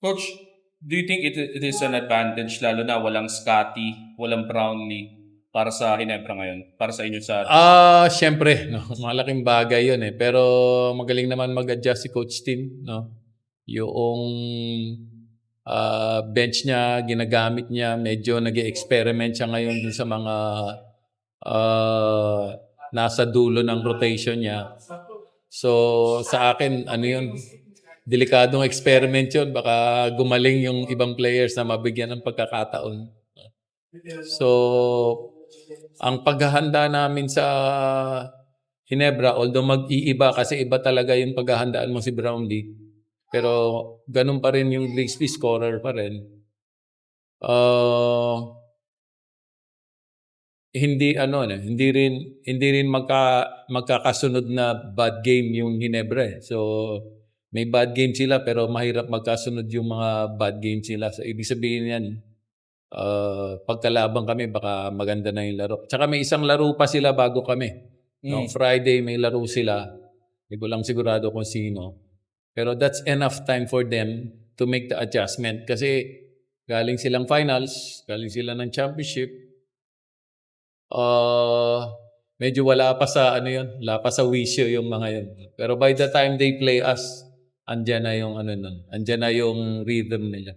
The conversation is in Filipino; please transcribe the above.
Coach, do you think it is an advantage lalo na walang Scotty, walang Brownlee para sa Ginebra ngayon? Para sa inyo sa Siyempre 'no, malaking bagay 'yun, pero magaling naman mag-adjust si Coach Tim 'no. Yoong, bench niya ginagamit niya, medyo nag-e-experiment siya ngayon dun sa mga, ah, nasa dulo ng rotation niya. So, sa akin ano 'yun, delikadong experiment 'yun, baka gumaling yung ibang players na mabigyan ng pagkakataon. So, ang paghahanda namin sa Ginebra, although mag-iiba kasi iba talaga yung paghahandaan mo si Brownlee, pero ganun pa rin yung Grigsby, scorer pa rin. Ah, hindi rin magkakasunod na bad game yung Ginebra, eh. So, may bad game sila pero mahirap magkasunod yung mga bad game sila. So, ibig sabihin yan, pagkalaban kami baka maganda na yung laro. Tsaka may isang laro pa sila bago kami. No, Friday may laro sila. Hindi ko lang sigurado kung sino. Pero that's enough time for them to make the adjustment. Kasi galing silang finals, galing sila ng championship. Medyo wala pa sa ano yun, wala pa sa wisyo yung mga yun. Pero by the time they play us, andyan na yung ano nun, andyan na yung rhythm nila.